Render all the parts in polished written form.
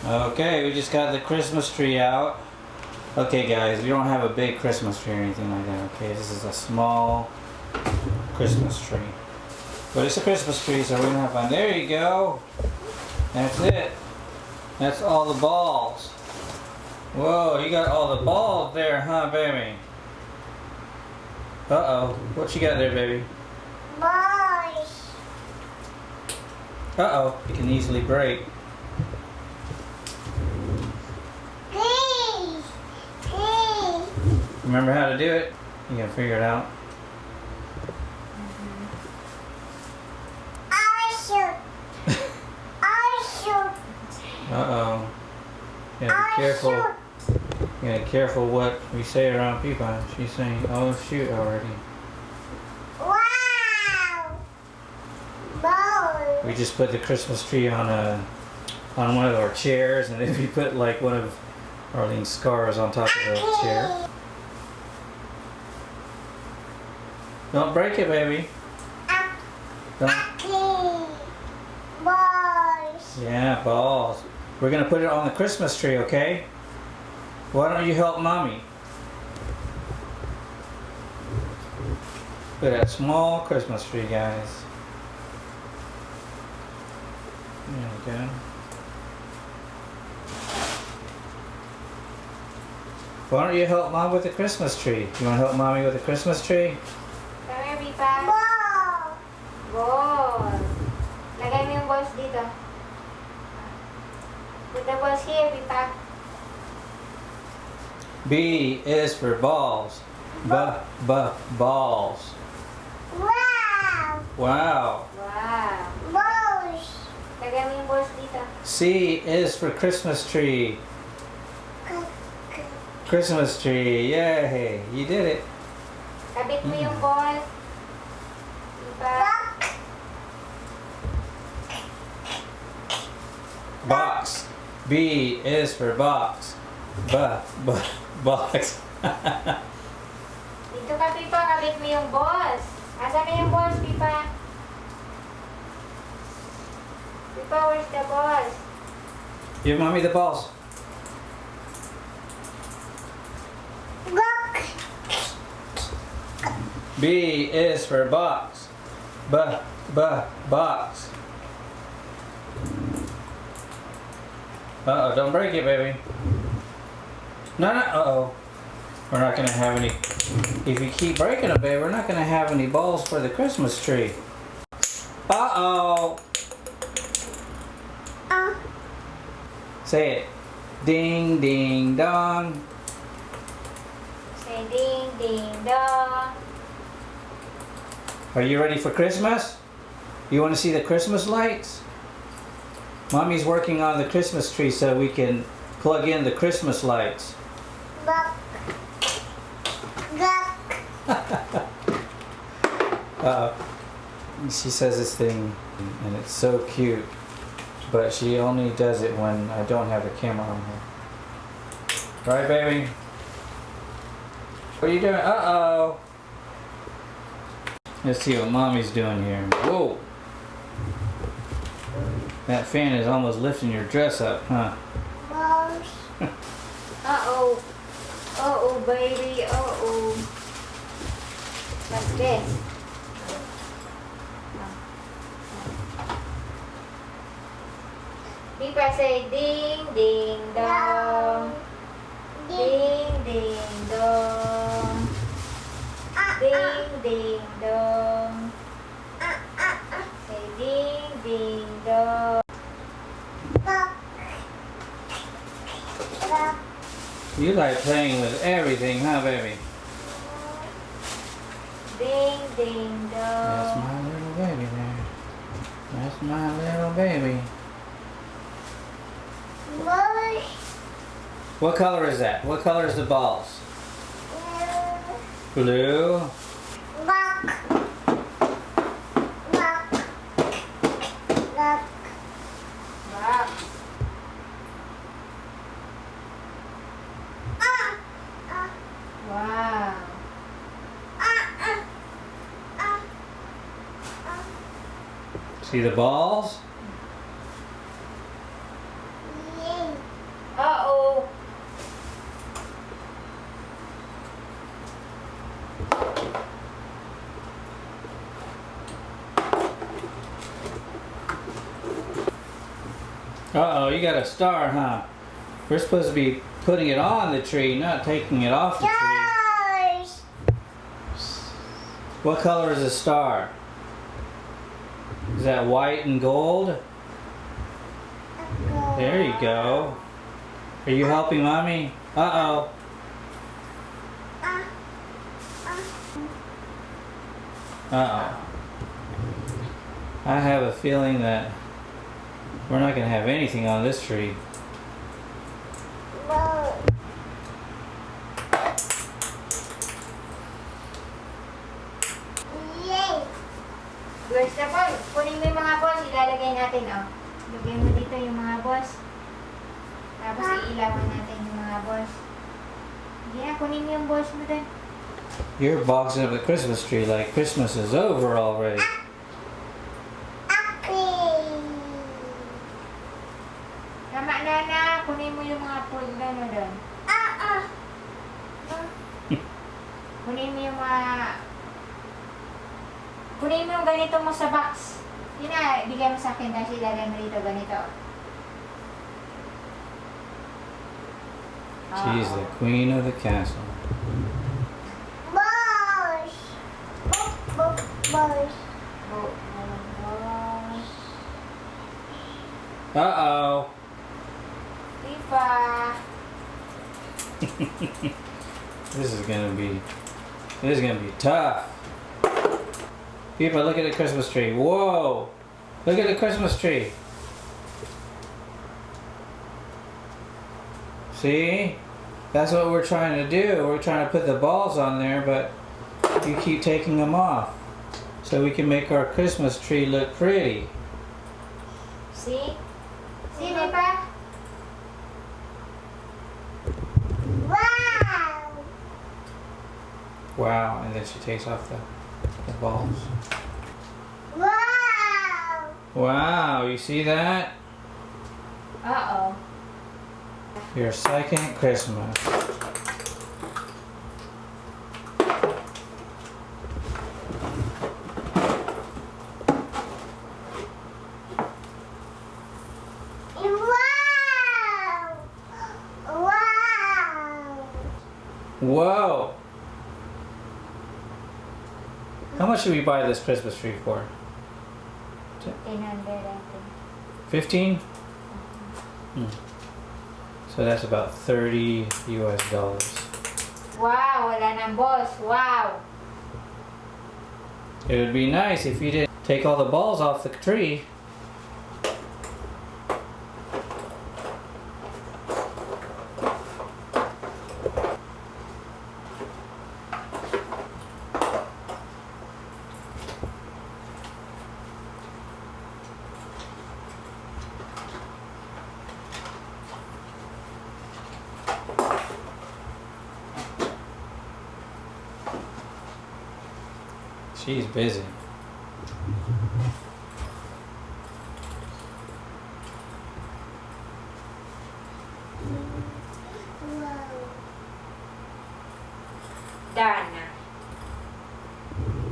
Okay, we just got the Christmas tree out. Okay guys, we don't have a big Christmas tree or anything like that, okay? This is a small Christmas tree. But it's a Christmas tree, so we're gonna have fun. There you go. That's it. That's all the balls. Whoa, you got all the balls there, huh, baby? Uh-oh. What you got there, baby? Balls. Uh-oh. It can easily break. Please. Please. Remember how to do it? You gotta figure it out. I shoot. I shoot. Uh-oh. You gotta I be careful. shoot. You gotta be careful what we say around people. She's saying, oh shoot already. Wow. Balls. We just put the Christmas tree on one of our chairs, and then we put like one of Arlene's scarves on top of the chair. Don't break it, baby. Don't. Balls. Yeah, balls. We're gonna put it on the Christmas tree, okay? Why don't you help mommy? Look at that small Christmas tree, guys. There we go. Why don't you help mom with the Christmas tree? You wanna help mommy with the Christmas tree? Come here, Pipa. Ball. Ball. Lagay mo yung balls dito. Put the balls here, Pipa. B is for balls. Balls. Wow. Wow. Wow. Balls. Lagay mo yung balls dito. C is for Christmas tree. Christmas tree. Yay. You did it. Kabit mo yung ball. Pipa. Box. B is for box. Box. Dito ka, Pipa. Kabit mo yung balls. Asan na yung balls, Pipa? Pipa, where's the balls? Give mommy the balls. Look. B is for box. Box. Uh-oh, don't break it, baby. No, uh-oh. We're not gonna have any, if you keep breaking them, baby, we're not gonna have any balls for the Christmas tree. Uh-oh. Say it. Ding, ding, dong. Say ding, ding, dong. Are you ready for Christmas? You want to see the Christmas lights? Mommy's working on the Christmas tree so we can plug in the Christmas lights. Look. She says this thing, and it's so cute, but she only does it when I don't have the camera on her. Right, baby? What are you doing? Uh-oh. Let's see what mommy's doing here. Whoa. That fan is almost lifting your dress up, huh? Balls. Uh-oh. Uh-oh, baby. Uh-oh. What's this? Pipa, say ding, ding, dong. Ding, ding, dong. Ding, ding, dong. Say ding, ding, dong. Look. Look. You like playing with everything, huh, baby? Ding, ding, That's dong. my little baby there. That's my little baby. Balls. What color is that? What color is the balls? Blue. Look. Look. Look. Wow. Wow. See the balls? Yes. Uh-oh, you got a star, huh? We're supposed to be putting it on the tree, not taking it off the tree. Stars. What color is a star? Is that white and gold? There you go. Are you helping Mommy? Uh-oh. Uh-oh. I have a feeling that we're not going to have anything on this tree. Whoa. Yay. Girls na Paul, kunin mo yung mga balls, ilalagay natin, oh. Lagay mo dito yung mga balls. Tapos iilawan natin yung mga balls. Sige na, kunin mo yung balls mo dun. You're boxing up the Christmas tree like Christmas is over already. Tama na, kunin mo yung mga balls na mo dun. Kunin mo yung mga... Kunin mo yung ganito mo sa box. Yun na, bigay mo sa akin kasi ilagay mo dito ganito. She's the queen of the castle. Balls. Balls. Balls. Uh-oh. Diba? This is gonna be tough. People, look at the Christmas tree. Whoa! Look at the Christmas tree. See? That's what we're trying to do. We're trying to put the balls on there, but you keep taking them off. So we can make our Christmas tree look pretty. See? See, diba? Wow. Wow, and then she takes off the balls. Wow. Wow, you see that? Uh-oh. Your second Christmas. Wow. Wow. Whoa! How much should we buy this Christmas tree for? 1,500 I think. 15? So that's about $30 US. Wow, wala nang balls. Wow. It would be nice if you didn't take all the balls off the tree. She's busy. Done na.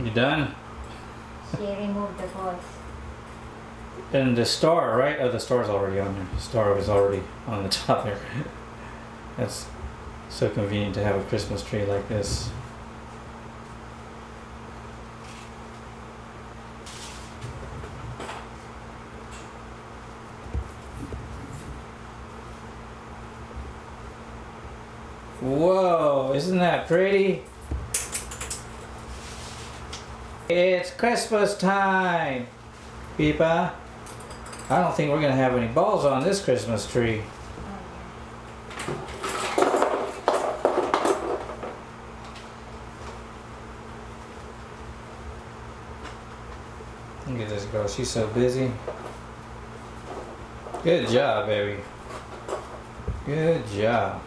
You done? She removed the balls. And the star, right? Oh, the star's already on there. The star was already on the top there. That's so convenient to have a Christmas tree like this. Whoa, isn't that pretty? It's Christmas time, Peepa. I don't think we're gonna have any balls on this Christmas tree. Look at this girl, she's so busy. Good job, baby. Good job.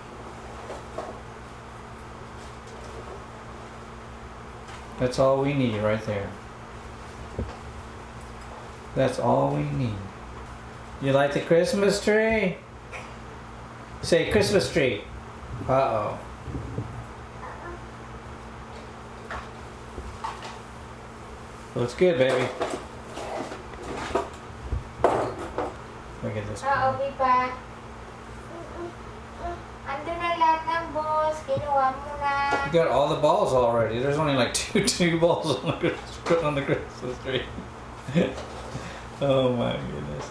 That's all we need right there. That's all we need. You like the Christmas tree? Say Christmas tree. Uh-oh. Looks good, baby. Look Look at this. Okay pa. Andun na lahat ng balls. Kinuha mo na. You got all the balls already. There's only like two balls on the Christmas tree. Oh my goodness.